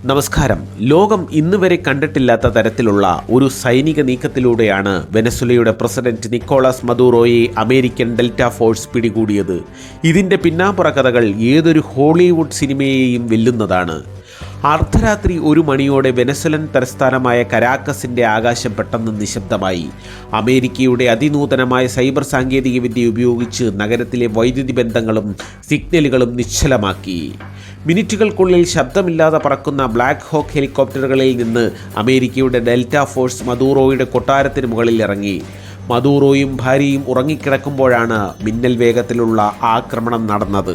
നമസ്കാരം. ലോകം ഇന്നുവരെ കണ്ടിട്ടില്ലാത്ത തരത്തിലുള്ള ഒരു സൈനിക നീക്കത്തിലൂടെയാണ് വെനസ്വേലയുടെ പ്രസിഡന്റ് നിക്കോളാസ് മദൂറോയെ അമേരിക്കൻ ഡെൽറ്റ ഫോഴ്സ് പിടികൂടിയത്. ഇതിൻ്റെ പിന്നാമ്പുറ കഥകൾ ഏതൊരു ഹോളിവുഡ് സിനിമയെയും വെല്ലുന്നതാണ്. അർദ്ധരാത്രി 1 മണിയോടെ വെനസ്വേലൻ തലസ്ഥാനമായ കരാക്കസിൻ്റെ ആകാശം പെട്ടെന്ന് നിശബ്ദമായി. അമേരിക്കയുടെ അതിനൂതനമായ സൈബർ സാങ്കേതികവിദ്യ ഉപയോഗിച്ച് നഗരത്തിലെ വൈദ്യുതി ബന്ധങ്ങളും സിഗ്നലുകളും നിശ്ചലമാക്കി. മിനിറ്റുകൾക്കുള്ളിൽ ശബ്ദമില്ലാതെ പറക്കുന്ന ബ്ലാക്ക് ഹോക്ക് ഹെലികോപ്റ്ററുകളിൽ നിന്ന് അമേരിക്കയുടെ ഡെൽറ്റ ഫോഴ്സ് മദൂറോയുടെ കൊട്ടാരത്തിന് മുകളിൽ ഇറങ്ങി. മദൂറോയും ഭാര്യയും ഉറങ്ങിക്കിടക്കുമ്പോഴാണ് മിന്നൽ വേഗത്തിലുള്ള ആക്രമണം നടന്നത്.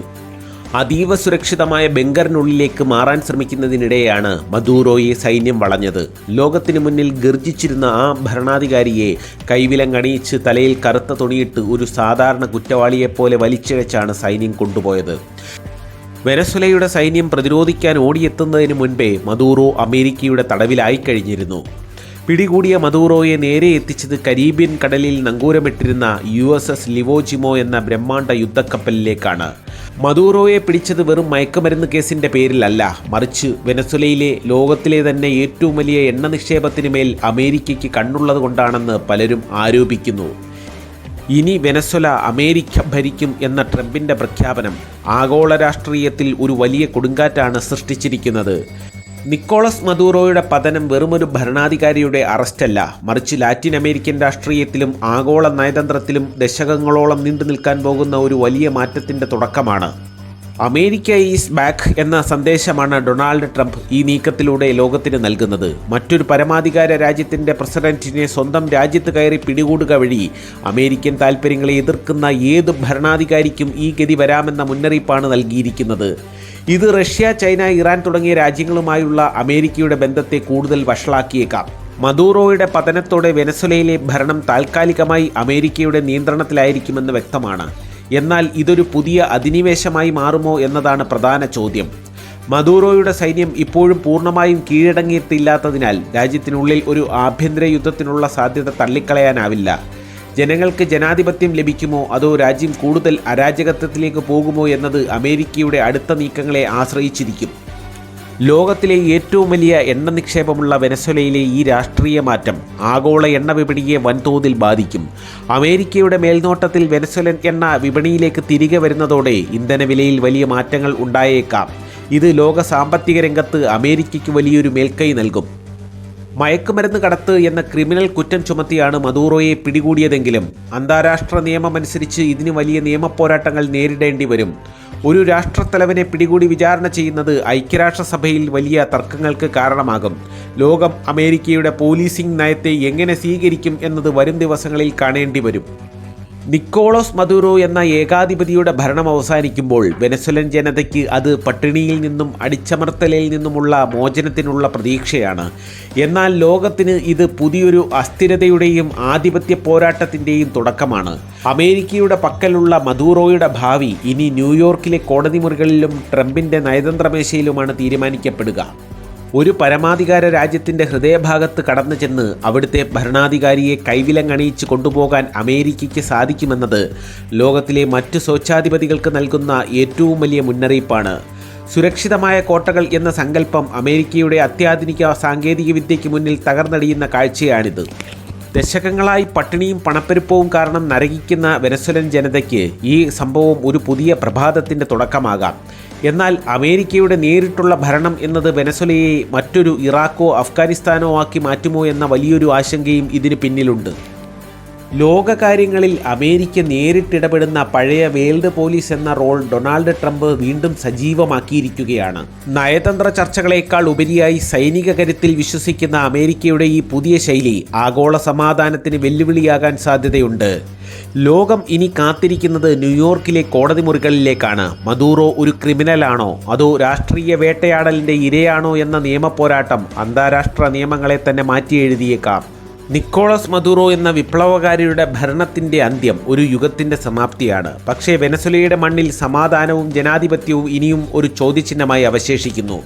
അതീവ സുരക്ഷിതമായ ബങ്കറിനുള്ളിലേക്ക് മാറാൻ ശ്രമിക്കുന്നതിനിടെയാണ് മദൂറോയെ സൈന്യം വളഞ്ഞത്. ലോകത്തിനു മുന്നിൽ ഗർജിച്ചിരുന്ന ആ ഭരണാധികാരിയെ കൈവിലങ്ങണിയിച്ച് തലയിൽ കറുത്ത തുണിയിട്ട് ഒരു സാധാരണ കുറ്റവാളിയെപ്പോലെ വലിച്ചിഴച്ചാണ് സൈന്യം കൊണ്ടുപോയത്. വെനസ്വേലയുടെ സൈന്യം പ്രതിരോധിക്കാൻ ഓടിയെത്തുന്നതിന് മുൻപേ മദൂറോ അമേരിക്കയുടെ തടവിലായി കഴിഞ്ഞിരുന്നു. പിടികൂടിയ മദൂറോയെ നേരെ എത്തിച്ചത് കരീബിയൻ കടലിൽ നങ്കൂരമിട്ടിരുന്ന USS ലിവോ ജിമോ എന്ന ബ്രഹ്മാണ്ഡ യുദ്ധക്കപ്പലിലേക്കാണ്. മദൂറോയെ പിടിച്ചത് വെറും മയക്കുമരുന്ന് കേസിൻ്റെ പേരിലല്ല, മറിച്ച് വെനസ്വേലയിലെ ലോകത്തിലെ തന്നെ ഏറ്റവും വലിയ എണ്ണ നിക്ഷേപത്തിന് മേൽ അമേരിക്കയ്ക്ക് കണ്ണുള്ളത് കൊണ്ടാണെന്ന് പലരും ആരോപിക്കുന്നു. ഇനി വെനസ്വേല അമേരിക്ക ഭരിക്കും എന്ന ട്രംപിൻ്റെ പ്രഖ്യാപനം ആഗോള രാഷ്ട്രീയത്തിൽ ഒരു വലിയ കൊടുങ്കാറ്റാണ് സൃഷ്ടിച്ചിരിക്കുന്നത്. നിക്കോളസ് മദൂറോയുടെ പതനം വെറുമൊരു ഭരണാധികാരിയുടെ അറസ്റ്റല്ല, മറിച്ച് ലാറ്റിൻ അമേരിക്കൻ രാഷ്ട്രീയത്തിലും ആഗോള നയതന്ത്രത്തിലും ദശകങ്ങളോളം നീണ്ടു നിൽക്കാൻ പോകുന്ന ഒരു വലിയ മാറ്റത്തിൻ്റെ തുടക്കമാണ്. അമേരിക്ക ഈസ് ബാക്ക് എന്ന സന്ദേശമാണ് ഡൊണാൾഡ് ട്രംപ് ഈ നീക്കത്തിലൂടെ ലോകത്തിന് നൽകുന്നത്. മറ്റൊരു പരമാധികാര രാജ്യത്തിൻ്റെ പ്രസിഡന്റിനെ സ്വന്തം രാജ്യത്ത് കയറി പിടികൂടുക വഴി അമേരിക്കൻ താൽപ്പര്യങ്ങളെ എതിർക്കുന്ന ഏത് ഭരണാധികാരിക്കും ഈ ഗതി വരാമെന്ന മുന്നറിയിപ്പാണ് നൽകിയിരിക്കുന്നത്. ഇത് റഷ്യ, ചൈന, ഇറാൻ തുടങ്ങിയ രാജ്യങ്ങളുമായുള്ള അമേരിക്കയുടെ ബന്ധത്തെ കൂടുതൽ വഷളാക്കിയേക്കാം. മദൂറോയുടെ പതനത്തോടെ വെനസ്വേലയിലെ ഭരണം താൽക്കാലികമായി അമേരിക്കയുടെ നിയന്ത്രണത്തിലായിരിക്കുമെന്ന് വ്യക്തമാണ്. എന്നാൽ ഇതൊരു പുതിയ അധിനിവേശമായി മാറുമോ എന്നതാണ് പ്രധാന ചോദ്യം. മദൂറോയുടെ സൈന്യം ഇപ്പോഴും പൂർണ്ണമായും കീഴടങ്ങിയിട്ടില്ലാത്തതിനാൽ രാജ്യത്തിനുള്ളിൽ ഒരു ആഭ്യന്തര യുദ്ധത്തിനുള്ള സാധ്യത തള്ളിക്കളയാനാവില്ല. ജനങ്ങൾക്ക് ജനാധിപത്യം ലഭിക്കുമോ അതോ രാജ്യം കൂടുതൽ അരാജകത്വത്തിലേക്ക് പോകുമോ എന്നത് അമേരിക്കയുടെ അടുത്ത നീക്കങ്ങളെ ആശ്രയിച്ചിരിക്കും. ലോകത്തിലെ ഏറ്റവും വലിയ എണ്ണ നിക്ഷേപമുള്ള വെനസ്വേലയിലെ ഈ രാഷ്ട്രീയ മാറ്റം ആഗോള എണ്ണ വിപണിയെ വൻതോതിൽ ബാധിക്കും. അമേരിക്കയുടെ മേൽനോട്ടത്തിൽ വെനസ്വേലൻ എണ്ണ വിപണിയിലേക്ക് തിരികെ വരുന്നതോടെ ഇന്ധനവിലയിൽ വലിയ മാറ്റങ്ങൾ ഉണ്ടായേക്കാം. ഇത് ലോക സാമ്പത്തിക രംഗത്ത് അമേരിക്കയ്ക്ക് വലിയൊരു മേൽക്കൈ നൽകും. മയക്കുമരുന്ന് കടത്ത് എന്ന ക്രിമിനൽ കുറ്റം ചുമത്തിയാണ് മദൂറോയെ പിടികൂടിയതെങ്കിലും അന്താരാഷ്ട്ര നിയമമനുസരിച്ച് ഇതിന് വലിയ നിയമപോരാട്ടങ്ങൾ നേരിടേണ്ടി വരും. ഒരു രാഷ്ട്രത്തലവനെ പിടികൂടി വിചാരണ ചെയ്യുന്നത് ഐക്യരാഷ്ട്രസഭയിൽ വലിയ തർക്കങ്ങൾക്ക് കാരണമാകും. ലോകം അമേരിക്കയുടെ പോലീസിംഗ് നയത്തെ എങ്ങനെ സ്വീകരിക്കും എന്നത് വരും ദിവസങ്ങളിൽ കാണേണ്ടി വരും. നിക്കോളാസ് മദൂറോ എന്ന ഏകാധിപതിയുടെ ഭരണം അവസാനിക്കുമ്പോൾ വെനസ്വേലൻ ജനതയ്ക്ക് അത് പട്ടിണിയിൽ നിന്നും അടിച്ചമർത്തലിൽ നിന്നുമുള്ള മോചനത്തിനുള്ള പ്രതീക്ഷയാണ്. എന്നാൽ ലോകത്തിന് ഇത് പുതിയൊരു അസ്ഥിരതയുടെയും ആധിപത്യ പോരാട്ടത്തിൻ്റെയും തുടക്കമാണ്. അമേരിക്കയുടെ പക്കലുള്ള മദൂറോയുടെ ഭാവി ഇനി ന്യൂയോർക്കിലെ കോടതി മുറികളിലും ട്രംപിൻ്റെ നയതന്ത്രമേശയിലുമാണ് തീരുമാനിക്കപ്പെടുക. ഒരു പരമാധികാര രാജ്യത്തിൻ്റെ ഹൃദയഭാഗത്ത് കടന്നു ചെന്ന് അവിടുത്തെ ഭരണാധികാരിയെ കൈവിലങ്ങണിയിച്ച് കൊണ്ടുപോകാൻ അമേരിക്കയ്ക്ക് സാധിക്കുമെന്നത് ലോകത്തിലെ മറ്റു സ്വേച്ഛാധിപതികൾക്ക് നൽകുന്ന ഏറ്റവും വലിയ മുന്നറിയിപ്പാണ്. സുരക്ഷിതമായ കോട്ടകൾ എന്ന സങ്കല്പം അമേരിക്കയുടെ അത്യാധുനിക സാങ്കേതികവിദ്യയ്ക്ക് മുന്നിൽ തകർന്നടിയുന്ന കാഴ്ചയാണിത്. ദശകങ്ങളായി പട്ടിണിയും പണപ്പെരുപ്പവും കാരണം നരകിക്കുന്ന വെനസ്വേലൻ ജനതയ്ക്ക് ഈ സംഭവം ഒരു പുതിയ പ്രഭാതത്തിൻ്റെ തുടക്കമാകാം. എന്നാൽ അമേരിക്കയുടെ നേരിട്ടുള്ള ഭരണം എന്നത് വെനസ്വേലയെ മറ്റൊരു ഇറാഖോ അഫ്ഗാനിസ്ഥാനോ ആക്കി മാറ്റുമോ എന്ന വലിയൊരു ആശങ്കയും ഇതിന് പിന്നിലുണ്ട്. ലോകകാര്യങ്ങളിൽ അമേരിക്ക നേരിട്ടിടപെടുന്ന പഴയ വേൾഡ് പോലീസ് എന്ന റോൾ ഡൊണാൾഡ് ട്രംപ് വീണ്ടും സജീവമാക്കിയിരിക്കുകയാണ്. നയതന്ത്ര ചർച്ചകളേക്കാൾ ഉപരിയായി സൈനിക കരുത്തിൽ വിശ്വസിക്കുന്ന അമേരിക്കയുടെ ഈ പുതിയ ശൈലി ആഗോള സമാധാനത്തിന് വെല്ലുവിളിയാകാൻ സാധ്യതയുണ്ട്. ലോകം ഇനി കാത്തിരിക്കുന്നത് ന്യൂയോർക്കിലെ കോടതി മുറികളിലേക്കാണ്. മദൂറോ ഒരു ക്രിമിനലാണോ അതോ രാഷ്ട്രീയ വേട്ടയാടലിൻ്റെ ഇരയാണോ എന്ന നിയമപോരാട്ടം അന്താരാഷ്ട്ര നിയമങ്ങളെ തന്നെ മാറ്റിയെഴുതിയേക്കാം. നിക്കോളാസ് മദൂറോ എന്ന വിപ്ലവകാരിയുടെ ഭരണത്തിൻ്റെ അന്ത്യം ഒരു യുഗത്തിൻ്റെ സമാപ്തിയാണ്. പക്ഷേ വെനസ്വേലയുടെ മണ്ണിൽ സമാധാനവും ജനാധിപത്യവും ഇനിയും ഒരു ചോദ്യചിഹ്നമായി അവശേഷിക്കുന്നു.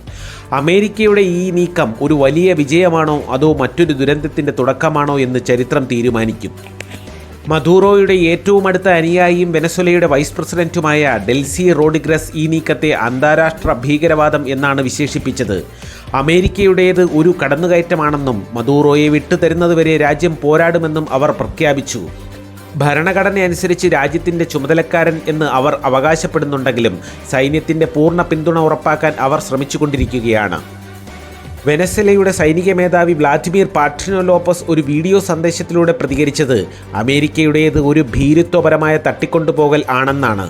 അമേരിക്കയുടെ ഈ നീക്കം ഒരു വലിയ വിജയമാണോ അതോ മറ്റൊരു ദുരന്തത്തിൻ്റെ തുടക്കമാണോ എന്ന് ചരിത്രം തീരുമാനിക്കും. മദൂറോയുടെ ഏറ്റവും അടുത്ത അനുയായിയും വെനസ്വേലയുടെ വൈസ് പ്രസിഡന്റുമായ ഡെൽസി റോഡ്രിഗസ് ഈ നീക്കത്തെ അന്താരാഷ്ട്ര ഭീകരവാദം എന്നാണ് വിശേഷിപ്പിച്ചത്. അമേരിക്കയുടേത് ഒരു കടന്നുകയറ്റമാണെന്നും മദൂറോയെ വിട്ടുതരുന്നതുവരെ രാജ്യം പോരാടുമെന്നും അവർ പ്രഖ്യാപിച്ചു. ഭരണഘടന അനുസരിച്ച് രാജ്യത്തിൻ്റെ ചുമതലക്കാരൻ എന്ന് അവർ അവകാശപ്പെടുന്നുണ്ടെങ്കിലും സൈന്യത്തിൻ്റെ പൂർണ്ണ പിന്തുണ ഉറപ്പാക്കാൻ അവർ ശ്രമിച്ചുകൊണ്ടിരിക്കുകയാണ്. വെനസ്വേലയുടെ സൈനിക മേധാവി വ്ളാഡിമിർ പാട്രിനോ ലോപ്പസ് ഒരു വീഡിയോ സന്ദേശത്തിലൂടെ പ്രതികരിച്ചത് അമേരിക്കയുടേത് ഒരു ഭീരുത്വപരമായ തട്ടിക്കൊണ്ടുപോകൽ ആണെന്നാണ്.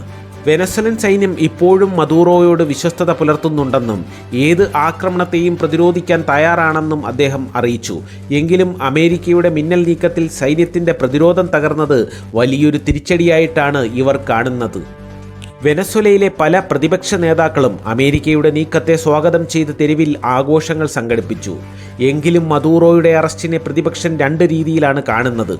വെനസ്വേലൻ സൈന്യം ഇപ്പോഴും മദൂറോയോട് വിശ്വസ്തത പുലർത്തുന്നുണ്ടെന്നും ഏത് ആക്രമണത്തെയും പ്രതിരോധിക്കാൻ തയ്യാറാണെന്നും അദ്ദേഹം അറിയിച്ചു. എങ്കിലും അമേരിക്കയുടെ മിന്നൽ നീക്കത്തിൽ സൈന്യത്തിൻ്റെ പ്രതിരോധം തകർന്നത് വലിയൊരു തിരിച്ചടിയായിട്ടാണ് ഇവർ കാണുന്നത്. വെനസ്വേലയിലെ പല പ്രതിപക്ഷ നേതാക്കളും അമേരിക്കയുടെ നീക്കത്തെ സ്വാഗതം ചെയ്ത് തെരുവിൽ ആഘോഷങ്ങൾ സംഘടിപ്പിച്ചു. എങ്കിലും മദൂറോയുടെ അറസ്റ്റിനെ പ്രതിപക്ഷം രണ്ട് രീതിയിലാണ് കാണുന്നത്.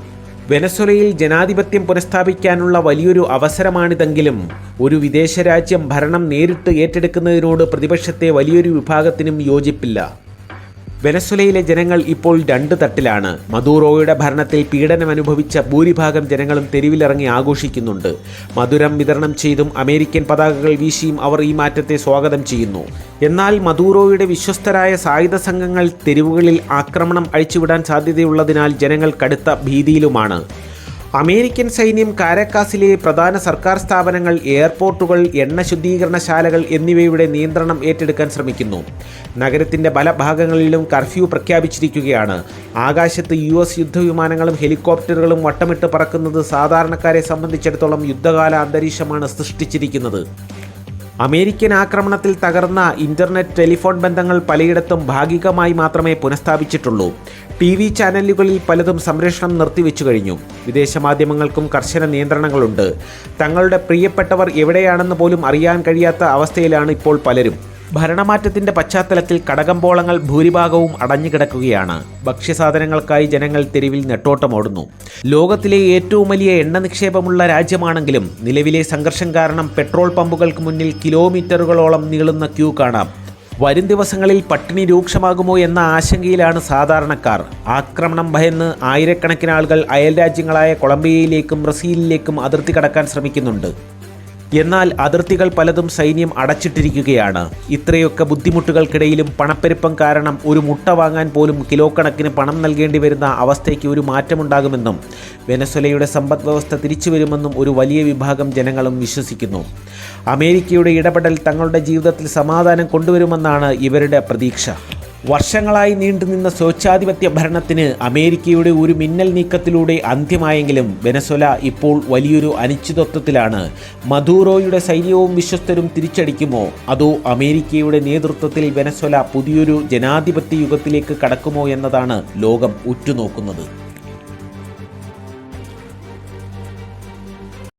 വെനസ്വേലയിൽ ജനാധിപത്യം പുനഃസ്ഥാപിക്കാനുള്ള വലിയൊരു അവസരമാണിതെങ്കിലും ഒരു വിദേശ രാജ്യം ഭരണം നേരിട്ട് ഏറ്റെടുക്കുന്നതിനോട് പ്രതിപക്ഷത്തെ വലിയൊരു വിഭാഗത്തിനും യോജിപ്പില്ല. വെനസ്വേലയിലെ ജനങ്ങൾ ഇപ്പോൾ രണ്ട് തട്ടിലാണ്. മദൂറോയുടെ ഭരണത്തിൽ പീഡനമനുഭവിച്ച ഭൂരിഭാഗം ജനങ്ങളും തെരുവിലിറങ്ങി ആഘോഷിക്കുന്നുണ്ട്. മധുരം വിതരണം ചെയ്തും അമേരിക്കൻ പതാകകൾ വീശിയും അവർ ഈ മാറ്റത്തെ സ്വാഗതം ചെയ്യുന്നു. എന്നാൽ മദൂറോയുടെ വിശ്വസ്തരായ സായുധ സംഘങ്ങൾ തെരുവുകളിൽ ആക്രമണം അഴിച്ചുവിടാൻ സാധ്യതയുള്ളതിനാൽ ജനങ്ങൾ കടുത്ത ഭീതിയിലുമാണ്. അമേരിക്കൻ സൈന്യം കാരക്കാസിലെ പ്രധാന സർക്കാർ സ്ഥാപനങ്ങൾ, എയർപോർട്ടുകൾ, എണ്ണ ശുദ്ധീകരണശാലകൾ എന്നിവയുടെ നിയന്ത്രണം ഏറ്റെടുക്കാൻ ശ്രമിക്കുന്നു. നഗരത്തിൻ്റെ പല ഭാഗങ്ങളിലും കർഫ്യൂ പ്രഖ്യാപിച്ചിരിക്കുകയാണ്. ആകാശത്ത് US യുദ്ധവിമാനങ്ങളും ഹെലികോപ്റ്ററുകളും വട്ടമിട്ട് പറക്കുന്നത് സാധാരണക്കാരെ സംബന്ധിച്ചിടത്തോളം യുദ്ധകാല അന്തരീക്ഷമാണ് സൃഷ്ടിച്ചിരിക്കുന്നത്. അമേരിക്കൻ ആക്രമണത്തിൽ തകർന്ന ഇൻ്റർനെറ്റ്, ടെലിഫോൺ ബന്ധങ്ങൾ പലയിടത്തും ഭാഗികമായി മാത്രമേ പുനഃസ്ഥാപിച്ചിട്ടുള്ളൂ. TV ചാനലുകളിൽ പലതും സംപ്രേഷണം നിർത്തിവെച്ചു കഴിഞ്ഞു. വിദേശ മാധ്യമങ്ങൾക്കും കർശന നിയന്ത്രണങ്ങളുണ്ട്. തങ്ങളുടെ പ്രിയപ്പെട്ടവർ എവിടെയാണെന്ന് പോലും അറിയാൻ കഴിയാത്ത അവസ്ഥയിലാണ് ഇപ്പോൾ പലരും. ഭരണമാറ്റത്തിൻ്റെ പശ്ചാത്തലത്തിൽ കടകമ്പോളങ്ങൾ ഭൂരിഭാഗവും അടഞ്ഞുകിടക്കുകയാണ്. ഭക്ഷ്യസാധനങ്ങൾക്കായി ജനങ്ങൾ തെരുവിൽ നെട്ടോട്ടമോടുന്നു. ലോകത്തിലെ ഏറ്റവും വലിയ എണ്ണ നിക്ഷേപമുള്ള രാജ്യമാണെങ്കിലും നിലവിലെ സംഘർഷം കാരണം പെട്രോൾ പമ്പുകൾക്ക് മുന്നിൽ കിലോമീറ്ററുകളോളം നീളുന്ന ക്യൂ കാണാം. വരും ദിവസങ്ങളിൽ പട്ടിണി രൂക്ഷമാകുമോ എന്ന ആശങ്കയിലാണ് സാധാരണക്കാർ. ആക്രമണം ഭയന്ന് ആയിരക്കണക്കിന് ആളുകൾ അയൽ രാജ്യങ്ങളായ കൊളംബിയയിലേക്കും ബ്രസീലിലേക്കും അതിർത്തി കടക്കാൻ ശ്രമിക്കുന്നുണ്ട്. എന്നാൽ അതിർത്തികൾ പലതും സൈന്യം അടച്ചിട്ടിരിക്കുകയാണ്. ഇത്രയൊക്കെ ബുദ്ധിമുട്ടുകൾക്കിടയിലും പണപ്പെരുപ്പം കാരണം ഒരു മുട്ട വാങ്ങാൻ പോലും കിലോ കണക്കിന് പണം നൽകേണ്ടി വരുന്ന അവസ്ഥയ്ക്ക് ഒരു മാറ്റമുണ്ടാകുമെന്നും വെനസ്വേലയുടെ സമ്പദ് വ്യവസ്ഥ തിരിച്ചു വരുമെന്നും ഒരു വലിയ വിഭാഗം ജനങ്ങളും വിശ്വസിക്കുന്നു. അമേരിക്കയുടെ ഇടപെടൽ തങ്ങളുടെ ജീവിതത്തിൽ സമാധാനം കൊണ്ടുവരുമെന്നാണ് ഇവരുടെ പ്രതീക്ഷ. വർഷങ്ങളായി നീണ്ടുനിന്ന സ്വേച്ഛാധിപത്യ ഭരണത്തിന് അമേരിക്കയുടെ ഒരു മിന്നൽ നീക്കത്തിലൂടെ അന്ത്യമായെങ്കിലും വെനസ്വേല ഇപ്പോൾ വലിയൊരു അനിശ്ചിതത്വത്തിലാണ്. മദൂറോയുടെ സൈന്യവും വിശ്വസ്തരും തിരിച്ചടിക്കുമോ, അതോ അമേരിക്കയുടെ നേതൃത്വത്തിൽ വെനസ്വേല പുതിയൊരു ജനാധിപത്യ യുഗത്തിലേക്ക് കടക്കുമോ എന്നതാണ് ലോകം ഉറ്റുനോക്കുന്നത്.